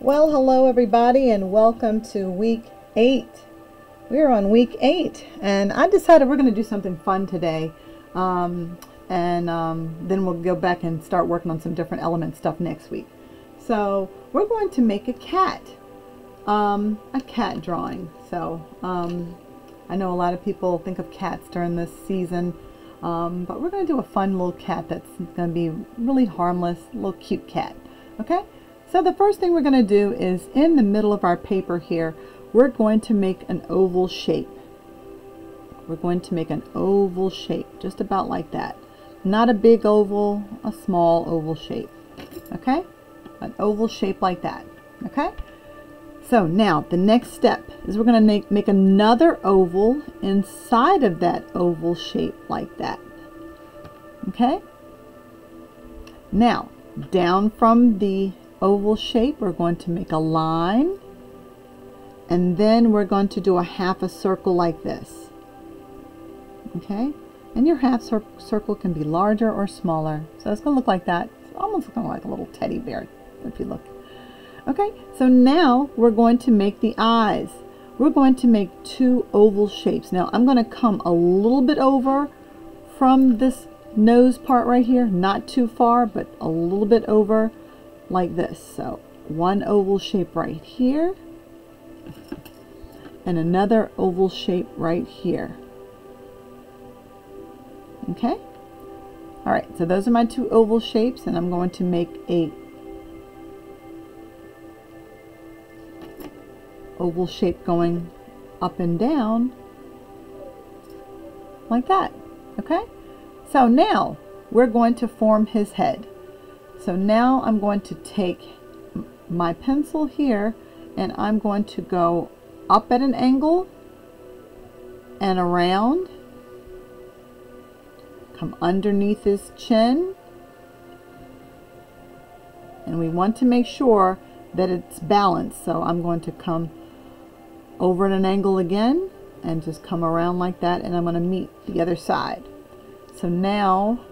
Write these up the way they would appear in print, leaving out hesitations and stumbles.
Well, hello everybody and welcome to week 8. We're on week 8 and I decided we're going to do something fun today. Then we'll go back and start working on some different element stuff next week. So we're going to make a cat drawing. So I know a lot of people think of cats during this season, but we're going to do a fun little cat that's going to be really harmless, little cute cat. Okay? So the first thing we're going to do is in the middle of our paper here, we're going to make an oval shape. We're going to make an oval shape, just about like that. Not a big oval, a small oval shape. Okay? An oval shape like that. Okay? So now the next step is we're going to make another oval inside of that oval shape like that. Okay? Now, down from the oval shape, we're going to make a line, and then we're going to do a half a circle like this. Okay, and your half circle can be larger or smaller, so it's going to look like that. It's almost looking like a little teddy bear if you look. Okay, so now we're going to make the eyes. We're going to make 2 oval shapes. Now I'm going to come a little bit over from this nose part right here, not too far, but a little bit over like this. So one oval shape right here and another oval shape right here. Okay, all right, so those are my 2 oval shapes, and I'm going to make a oval shape going up and down like that. Okay, so now we're going to form his head. So now I'm going to take my pencil here and I'm going to go up at an angle and around, come underneath his chin, and we want to make sure that it's balanced. So I'm going to come over at an angle again and just come around like that, and I'm going to meet the other side. So now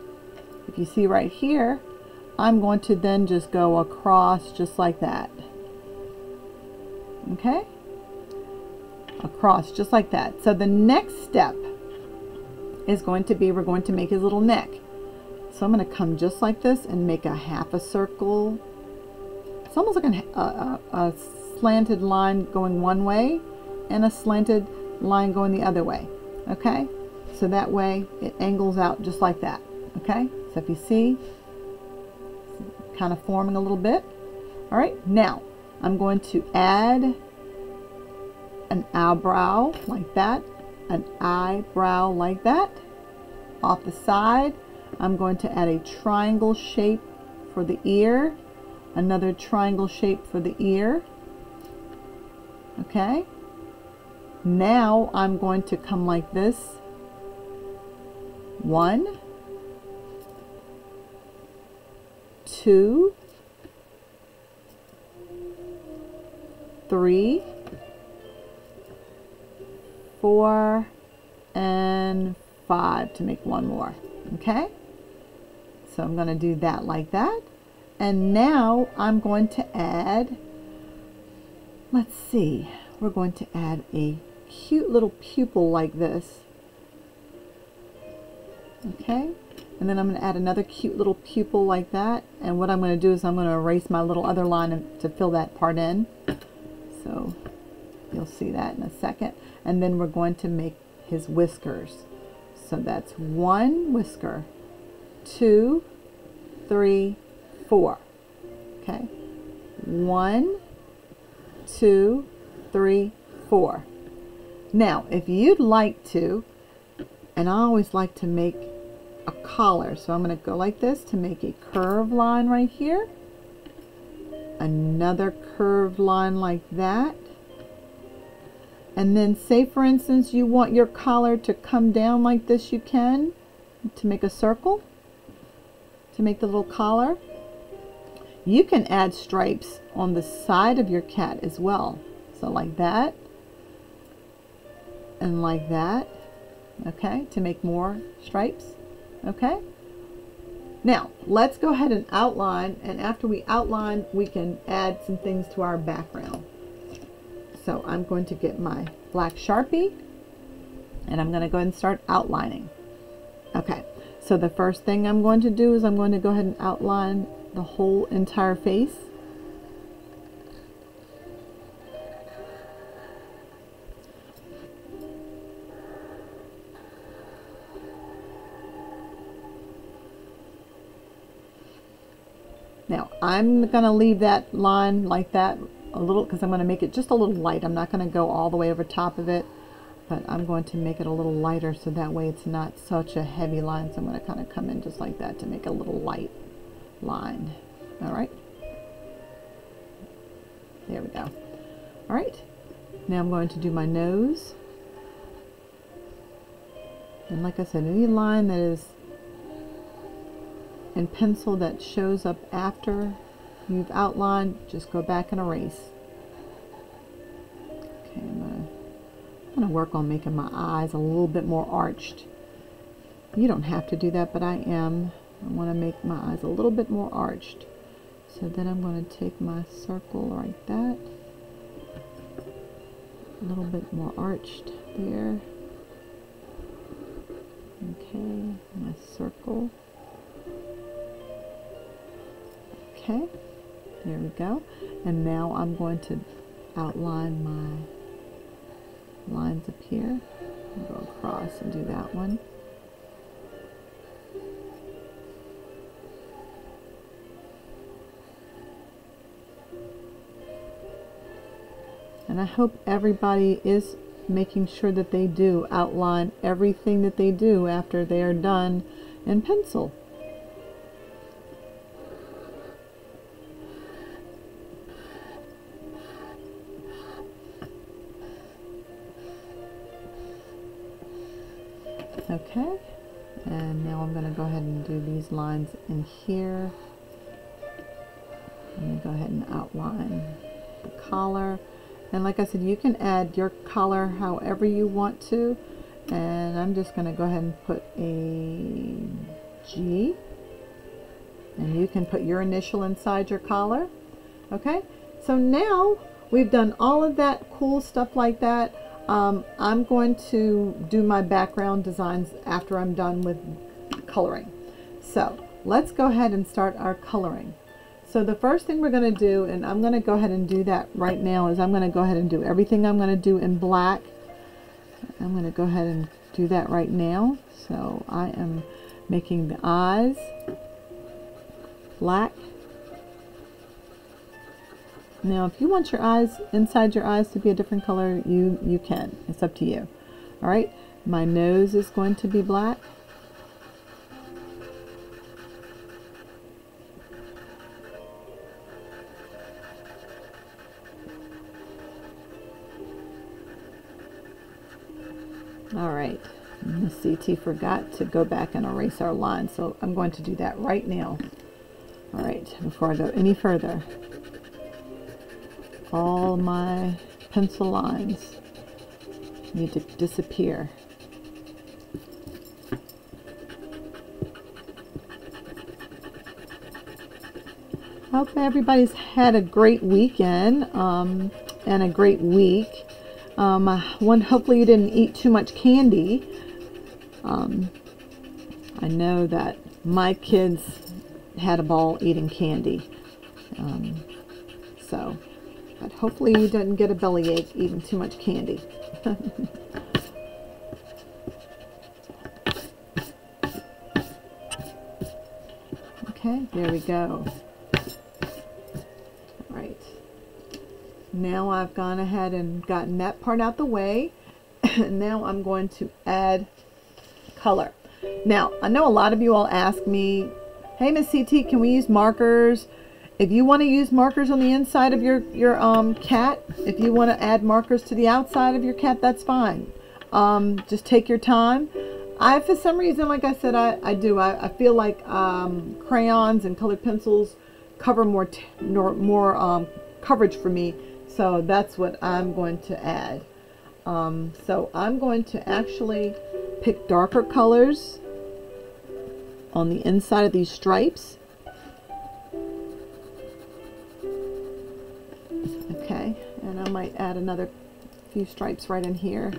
if you see right here, I'm going to then just go across just like that. Okay? Across just like that. So the next step is going to be, we're going to make his little neck. So I'm going to come just like this and make a half a circle. It's almost like a slanted line going one way and a slanted line going the other way. Okay? So that way it angles out just like that. Okay? So if you see, kind of forming a little bit. All right, now I'm going to add an eyebrow like that, an eyebrow like that. Off the side, I'm going to add a triangle shape for the ear, another triangle shape for the ear. Okay, now I'm going to come like this. 1, 2, 3, 4, and 5 to make one more. Okay, so I'm going to do that like that, and now I'm going to add, let's see, we're going to add a cute little pupil like this. Okay, and then I'm going to add another cute little pupil like that, and what I'm going to do is I'm going to erase my little other line to fill that part in. So you'll see that in a second. And then we're going to make his whiskers. So that's 1 whisker, 2, 3, 4. Okay, 1, 2, 3, 4. Now if you'd like to, and I always like to make a collar, so I'm going to go like this to make a curved line right here, another curved line like that, and then say for instance you want your collar to come down like this, you can, to make a circle, to make the little collar. You can add stripes on the side of your cat as well, so like that and like that. Okay, to make more stripes. Okay, Now, let's go ahead and outline, and after we outline, we can add some things to our background. So I'm going to get my black Sharpie, and I'm going to go ahead and start outlining. Okay, so the first thing I'm going to do is I'm going to go ahead and outline the whole entire face. Now I'm going to leave that line like that a little because I'm going to make it just a little light. I'm not going to go all the way over top of it, but I'm going to make it a little lighter so that way it's not such a heavy line. So I'm going to kind of come in just like that to make a little light line. All right. There we go. All right. Now I'm going to do my nose. And like I said, any line that is in pencil that shows up after you've outlined, just go back and erase. Okay, I'm gonna work on making my eyes a little bit more arched. You don't have to do that, but I want to make my eyes a little bit more arched. So then I'm going to take my circle like that, a little bit more arched there. Okay, my circle. Okay, there we go. And now I'm going to outline my lines up here. I'll go across and do that one. And I hope everybody is making sure that they do outline everything that they do after they are done in pencil. Okay, and now I'm going to go ahead and do these lines in here. Let me go ahead and outline the collar. And like I said, you can add your collar however you want to. And I'm just going to go ahead and put a G. And you can put your initial inside your collar. Okay, so now we've done all of that cool stuff like that. I'm going to do my background designs after I'm done with coloring. So let's go ahead and start our coloring. So the first thing we're going to do, and I'm going to go ahead and do that right now, is I'm going to go ahead and do everything I'm going to do in black. I'm going to go ahead and do that right now. So I am making the eyes black. Now, if you want your eyes, inside your eyes to be a different color, you can. It's up to you. All right, my nose is going to be black. All right, Miss CT forgot to go back and erase our line, so I'm going to do that right now. All right, before I go any further. All my pencil lines need to disappear. I hope everybody's had a great weekend and a great week. Hopefully you didn't eat too much candy. I know that my kids had a ball eating candy. But hopefully you didn't get a bellyache eating too much candy. Okay, there we go. All right. Now I've gone ahead and gotten that part out the way. Now I'm going to add color. Now, I know a lot of you all ask me, hey, Miss CT, can we use markers? If you want to use markers on the inside of your cat, if you want to add markers to the outside of your cat, that's fine. Just take your time. For some reason, like I said, I feel like crayons and colored pencils cover more coverage for me. So that's what I'm going to add. So I'm going to actually pick darker colors. on the inside of these stripes. Okay, and I might add another few stripes right in here.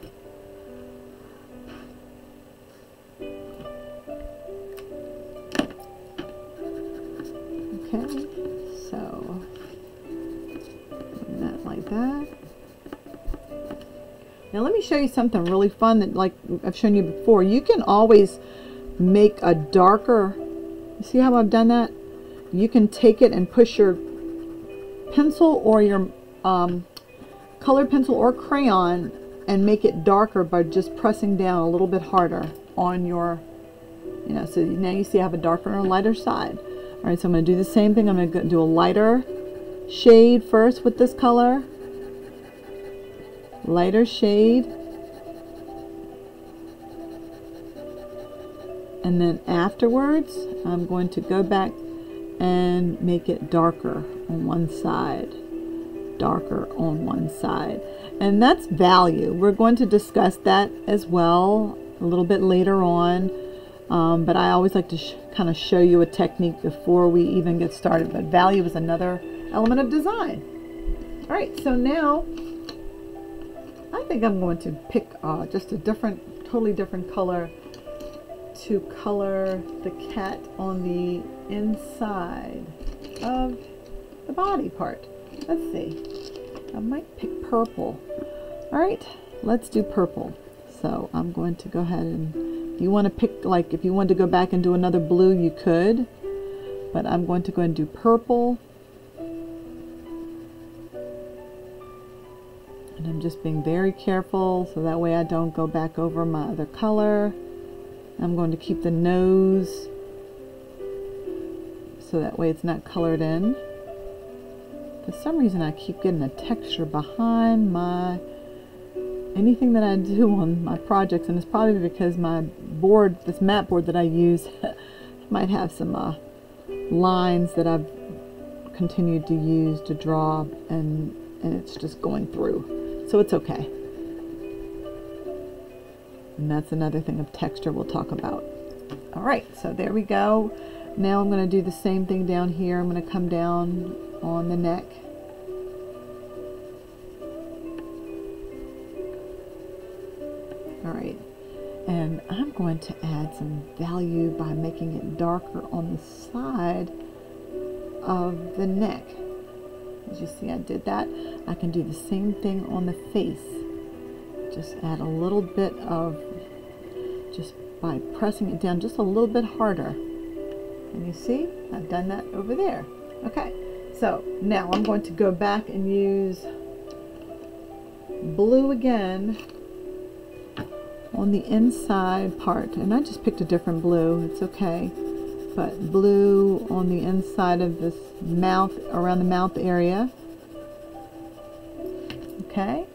Okay, so that like that. Now let me show you something really fun that, like I've shown you before, you can always make a darker, you see how I've done that? You can take it and push your pencil or your colored pencil or crayon and make it darker by just pressing down a little bit harder on your, you know, so now you see I have a darker and a lighter side. All right, so I'm going to do the same thing. I'm going to do a lighter shade first with this color. Lighter shade. And then afterwards, I'm going to go back and make it darker on one side. Darker on one side. And that's value. We're going to discuss that as well a little bit later on. But I always like to kind of show you a technique before we even get started. But value is another element of design. All right, so now I think I'm going to pick just a totally different color to color the cat on the inside of the body part. Let's see. I might pick purple. All right, let's do purple. So I'm going to go ahead and, you want to pick, like if you want to go back and do another blue, you could. But I'm going to go and do purple. And I'm just being very careful so that way I don't go back over my other color. I'm going to keep the nose so that way it's not colored in. For some reason I keep getting a texture behind my anything that I do on my projects, and it's probably because my board, this mat board that I use, might have some lines that I've continued to use to draw, and it's just going through. So it's okay. And that's another thing of texture we'll talk about. All right, so there we go. Now I'm going to do the same thing down here. I'm going to come down on the neck. All right, and I'm going to add some value by making it darker on the side of the neck. As you see, I did that. I can do the same thing on the face. Just add a little bit of, just by pressing it down just a little bit harder. And you see, I've done that over there. Okay, so now I'm going to go back and use blue again on the inside part. And I just picked a different blue, it's okay. But blue on the inside of this mouth, around the mouth area. Okay.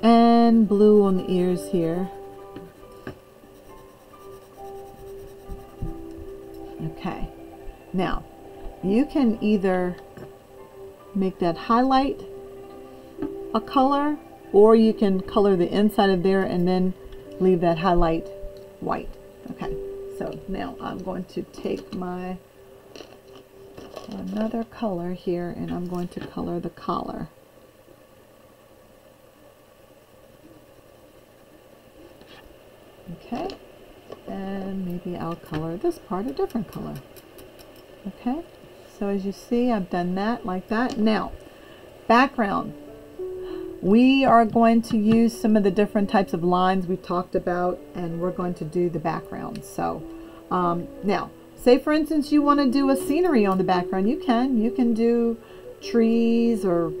And blue on the ears here. Okay. Now, you can either make that highlight a color, or you can color the inside of there and then leave that highlight white. Okay. So now I'm going to take my another color here, and I'm going to color the collar. Okay, and maybe I'll color this part a different color. Okay, so as you see, I've done that like that. Now, background. We are going to use some of the different types of lines we talked about, and we're going to do the background. So now, say for instance you want to do a scenery on the background. You can do trees or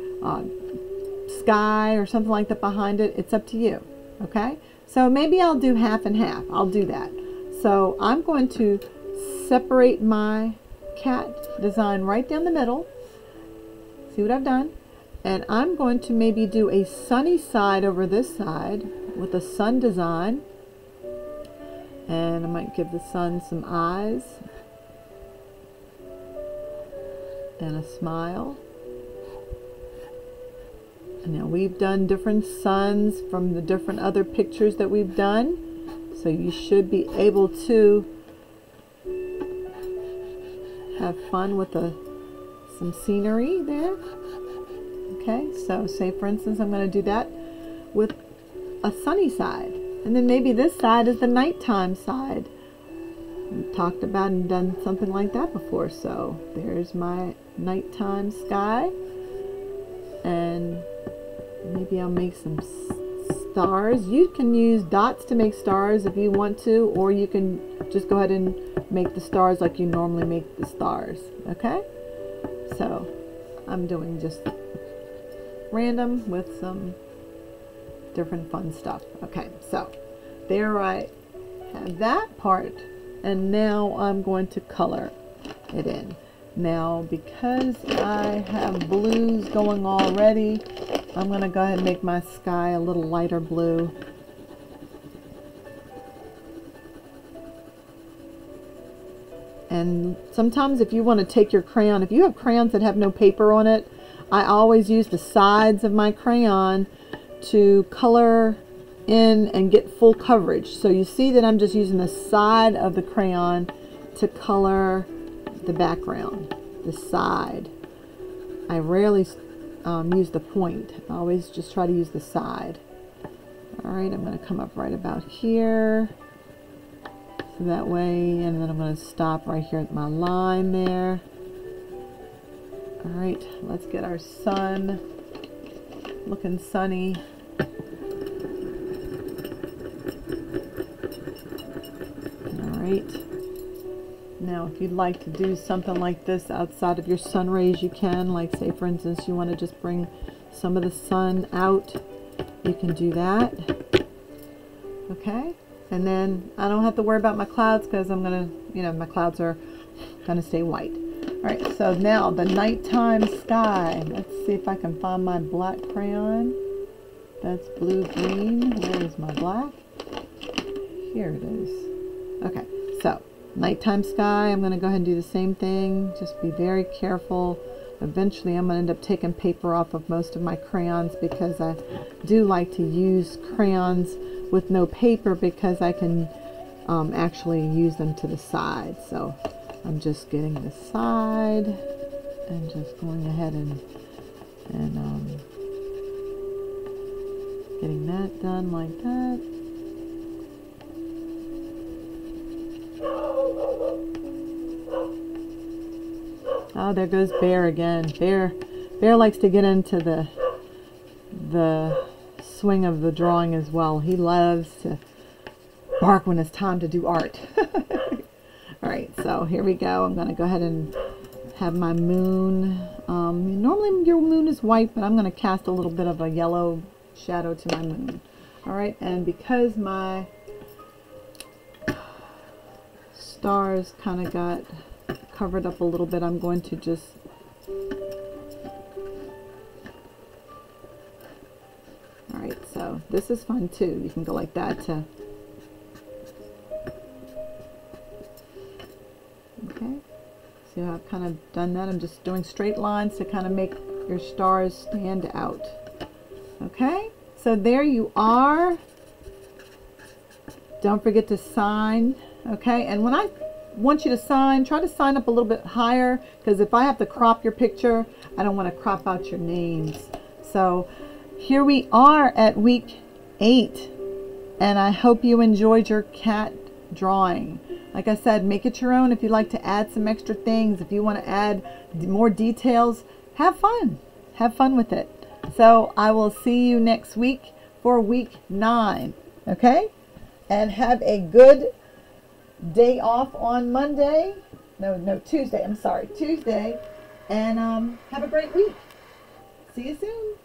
sky or something like that behind it. It's up to you. Okay, so maybe I'll do half and half. I'll do that. So I'm going to separate my cat design right down the middle. See what I've done? And I'm going to maybe do a sunny side over this side with a sun design. And I might give the sun some eyes and a smile. And now we've done different suns from the different other pictures that we've done. So you should be able to have fun with some scenery there. Okay, so say for instance I'm going to do that with a sunny side, and then maybe this side is the nighttime side. We've talked about and done something like that before. So there's my nighttime sky, and maybe I'll make some stars. You can use dots to make stars if you want to, or you can just go ahead and make the stars like you normally make the stars. Okay, so I'm doing just random with some different fun stuff. Okay, so there I have that part, and now I'm going to color it in. Now because I have blues going already, I'm going to go ahead and make my sky a little lighter blue. And sometimes if you want to take your crayon, if you have crayons that have no paper on it, I always use the sides of my crayon to color in and get full coverage. So you see that I'm just using the side of the crayon to color the background, the side. I rarely use the point. I always just try to use the side. Alright, I'm going to come up right about here. So that way, and then I'm going to stop right here at my line there. Alright, let's get our sun looking sunny. Alright. Now, if you'd like to do something like this outside of your sun rays, you can. Like, say, for instance, you want to just bring some of the sun out. You can do that. Okay? And then I don't have to worry about my clouds because I'm going to, you know, my clouds are going to stay white. Alright, so now the nighttime sky. Let's see if I can find my black crayon. That's blue-green. Where is my black? Here it is. Okay, so nighttime sky, I'm going to go ahead and do the same thing. Just be very careful. Eventually I'm going to end up taking paper off of most of my crayons because I do like to use crayons with no paper because I can actually use them to the side. So I'm just getting the side and just going ahead and getting that done like that. Oh, there goes Bear again. Bear likes to get into the swing of the drawing as well. He loves to bark when it's time to do art. Alright, so here we go. I'm going to go ahead and have my moon. Normally your moon is white, but I'm going to cast a little bit of a yellow shadow to my moon. Alright, and because my stars kind of got covered up a little bit, I'm going to just alright, so this is fun too. You can go like that to okay, see how I've kind of done that. I'm just doing straight lines to kind of make your stars stand out. Okay, so there you are. Don't forget to sign. Okay, and when I want you to sign, try to sign up a little bit higher, because if I have to crop your picture, I don't want to crop out your names. So here we are at week 8, and I hope you enjoyed your cat drawing. Like I said, make it your own. If you'd like to add some extra things, if you want to add more details, have fun. Have fun with it. So I will see you next week for week 9. Okay? And have a good day off on Monday. No, Tuesday. I'm sorry, Tuesday. And have a great week. See you soon.